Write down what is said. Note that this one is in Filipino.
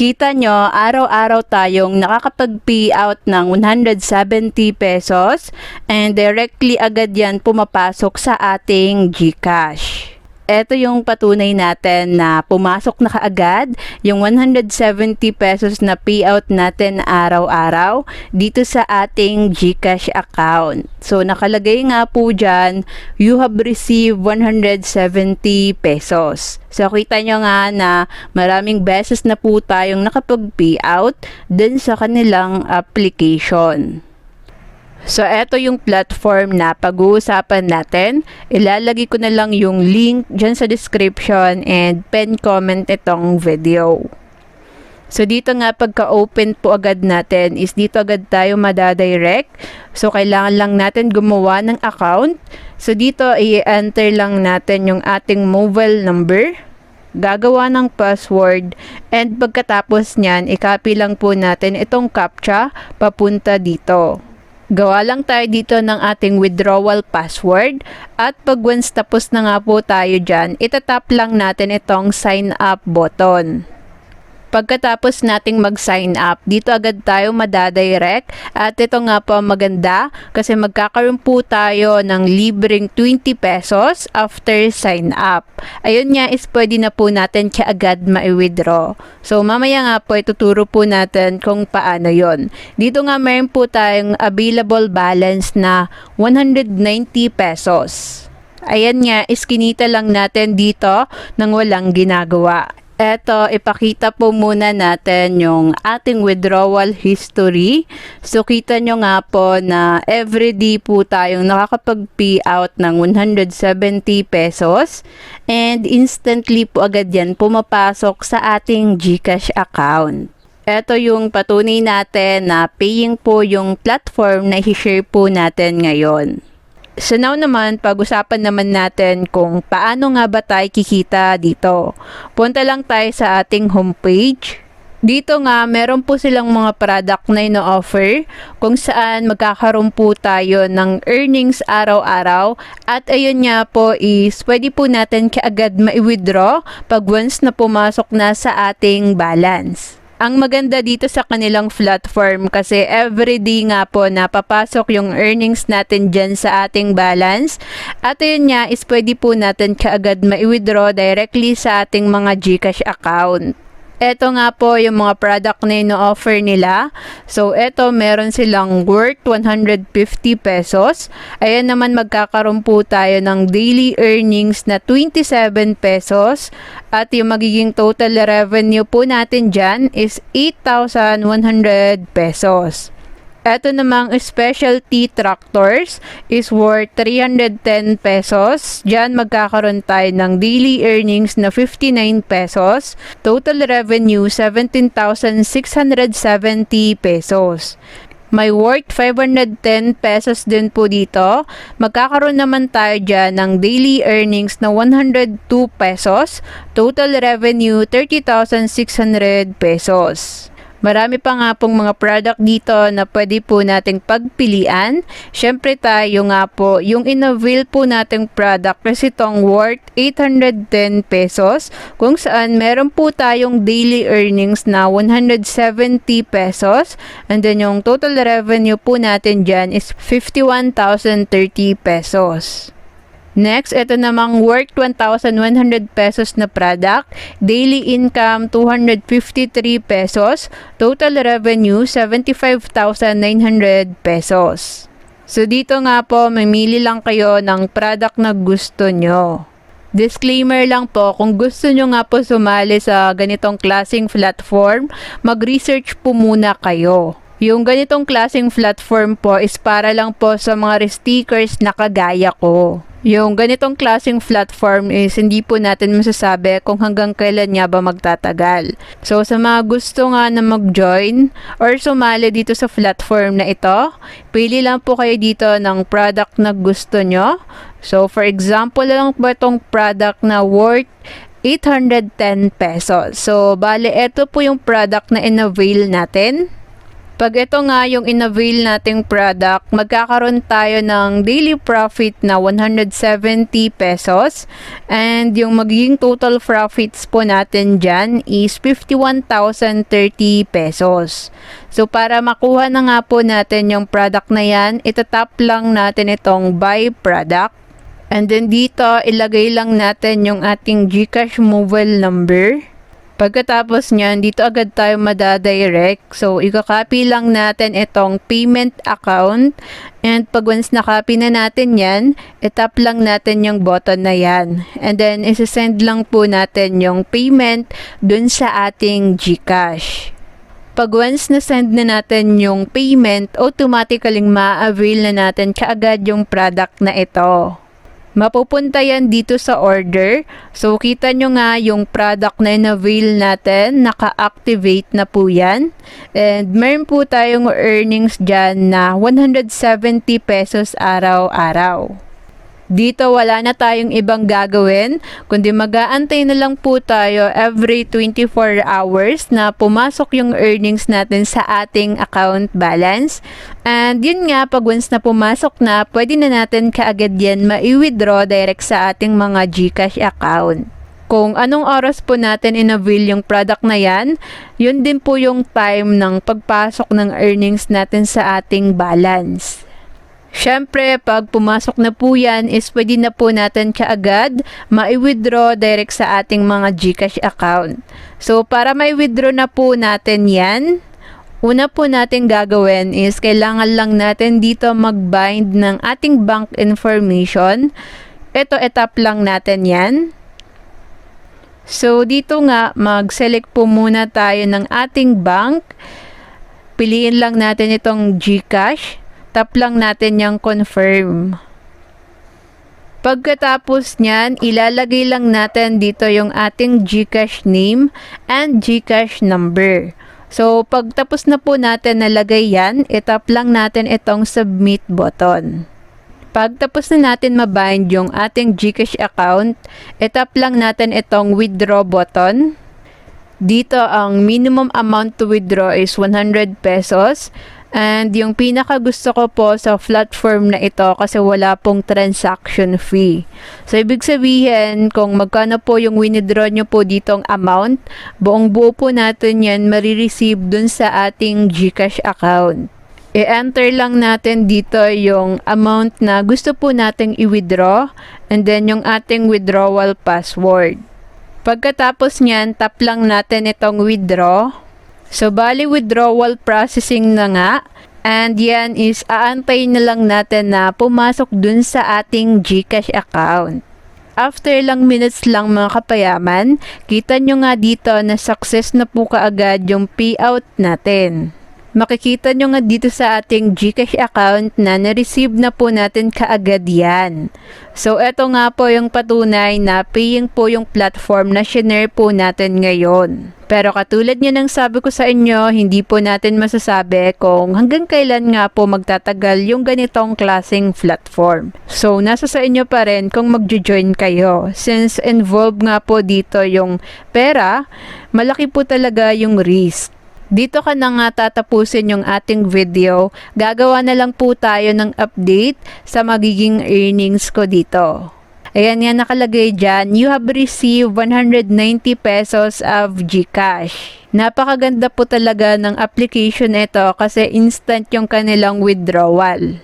Kita nyo, araw-araw tayong nakakapag-payout ng 170 pesos and directly agad yan pumapasok sa ating GCash. Ito yung patunay natin na pumasok na kaagad yung 170 pesos na payout natin araw-araw dito sa ating GCash account. So nakalagay nga po dyan, you have received 170 pesos. So kita nyo nga na maraming beses na po tayong nakapag-payout din sa kanilang application. So, eto yung platform na pag-uusapan natin. Ilalagay ko na lang yung link dyan sa description and pen comment itong video. So, dito nga pagka-open po agad natin is dito agad tayo madadirect. So, kailangan lang natin gumawa ng account. So, dito i-enter lang natin yung ating mobile number. Gagawa ng password. And pagkatapos nyan, i-copy lang po natin itong CAPTCHA papunta dito. Gawa lang tayo dito ng ating withdrawal password at pag once tapos na nga po tayo dyan, itatap lang natin itong sign up button. Pagkatapos nating mag-sign up, dito agad tayo madadirect at ito nga po maganda kasi magkakaroon po tayo ng libreng 20 pesos after sign up. Ayun nga is pwede na po natin kaagad ma-withdraw. So mamaya nga po ituturo po natin kung paano yon. Dito nga mayroon po tayong available balance na 190 pesos. Ayan nga is kinita lang natin dito nang walang ginagawa. Eto, ipakita po muna natin yung ating withdrawal history. So, kita nyo nga po na everyday po tayong nakakapag-payout ng 170 pesos. And instantly po agad yan pumapasok sa ating GCash account. Eto yung patunay natin na paying po yung platform na i-share po natin ngayon. So now naman, pag-usapan naman natin kung paano nga ba tayo kikita dito. Punta lang tayo sa ating homepage. Dito nga, meron po silang mga product na ino-offer kung saan magkakaroon po tayo ng earnings araw-araw. At ayun nga po is, pwede po natin kaagad ma-withdraw pag once na pumasok na sa ating balance. Ang maganda dito sa kanilang platform kasi everyday nga po napapasok yung earnings natin dyan sa ating balance. At yun nga is pwede po natin kaagad ma-withdraw directly sa ating mga GCash account. Ito nga po yung mga product na ino-offer nila. So, ito meron silang worth 150 pesos. Ayan naman magkakaroon po tayo ng daily earnings na 27 pesos. At yung magiging total revenue po natin dyan is 8,100 pesos. Ito namang specialty tractors is worth 310 pesos. Diyan magkakaroon tayo ng daily earnings na 59 pesos. Total revenue 17,670 pesos. May worth 510 pesos din po dito. Magkakaroon naman tayo dyan ng daily earnings na 102 pesos. Total revenue 30,600 pesos. Marami pa nga pong mga product dito na pwede po nating pagpilian. Syempre tayo nga po, yung in-avail po nating product kasi itong worth 810 pesos kung saan meron po tayong daily earnings na 170 pesos and then yung total revenue po natin dyan is 51,030 pesos. Next, ito namang worth 1,100 pesos na product. Daily income 253 pesos. Total revenue 75,900 pesos. So dito nga po, mamili lang kayo ng product na gusto nyo. Disclaimer lang po, kung gusto nyo nga po sumali sa ganitong klaseng platform, mag-research po muna kayo. Yung ganitong klaseng platform po is para lang po sa mga stickers na kagaya ko. Yung ganitong klaseng platform is hindi po natin masasabi kung hanggang kailan niya ba magtatagal. So sa mga gusto nga na mag-join or sumali dito sa platform na ito, pili lang po kayo dito ng product na gusto nyo. So for example lang po itong product na worth 810 pesos. So bale ito po yung product na in-avail natin. Pag ito nga yung in-avail nating product, magkakaroon tayo ng daily profit na 170 pesos and yung magiging total profits po natin dyan is 51,030 pesos. So para makuha na nga po natin yung product na yan, itatap lang natin itong buy product. And then dito, ilagay lang natin yung ating GCash mobile number. Pagkatapos nyan, dito agad tayo madadirect. So, i-copy lang natin itong payment account. And pag once na-copy na natin yan, itap lang natin yung button na yan. And then, isi-send lang po natin yung payment dun sa ating GCash. Pag once na-send na natin yung payment, automatically ma-avail na natin kaagad yung product na ito. Mapupunta yan dito sa order. So, kita nyo nga yung product na in-avail natin. Naka-activate na po yan. And meron po tayong earnings dyan na 170 pesos araw-araw. Dito wala na tayong ibang gagawin, kundi mag-aantay na lang po tayo every 24 hours na pumasok yung earnings natin sa ating account balance. And yun nga, pag once na pumasok na, pwede na natin kaagad yan ma-withdraw direct sa ating mga GCash account. Kung anong oras po natin in-avail yung product na yan, yun din po yung time ng pagpasok ng earnings natin sa ating balance. Siyempre, pag pumasok na po yan, is pwede na po natin kaagad ma-withdraw direct sa ating mga GCash account. So, para ma-withdraw na po natin yan, una po natin gagawin is kailangan lang natin dito mag-bind ng ating bank information. Ito, etap lang natin yan. So, dito nga, mag-select po muna tayo ng ating bank. Piliin lang natin itong GCash. Tap lang natin yung confirm. Pagkatapos nyan, ilalagay lang natin dito yung ating GCash name and GCash number. So, pagtapos na po natin nalagay yan, itap lang natin itong submit button. Pagtapos na natin mabind yung ating GCash account, itap lang natin itong withdraw button. Dito, ang minimum amount to withdraw is 100 pesos. And yung pinaka gusto ko po sa platform na ito kasi wala pong transaction fee. So, ibig sabihin, kung magkano po yung withdraw nyo po ditong amount, buong buo po natin yan marireceive dun sa ating GCash account. I-enter lang natin dito yung amount na gusto po nating i-withdraw and then yung ating withdrawal password. Pagkatapos nyan, tap lang natin itong withdraw. So, bali withdrawal processing na nga. And yan is aantay na lang natin na pumasok dun sa ating GCash account. After lang minutes lang mga kapayaman, kita nyo nga dito na success na po kaagad yung payout natin. Makikita nyo nga dito sa ating GCash account na na-receive na po natin kaagad yan. So, eto nga po yung patunay na paying po yung platform na shinare po natin ngayon. Pero katulad nyo ng sabi ko sa inyo, hindi po natin masasabi kung hanggang kailan nga po magtatagal yung ganitong klaseng platform. So, nasa sa inyo pa rin kung magjo-join kayo. Since involved nga po dito yung pera, malaki po talaga yung risk. Dito ka na nga tatapusin yung ating video. Gagawa na lang po tayo ng update sa magiging earnings ko dito. Ayan yan nakalagay dyan. You have received 190 pesos of GCash. Napakaganda po talaga ng application ito kasi instant yung kanilang withdrawal.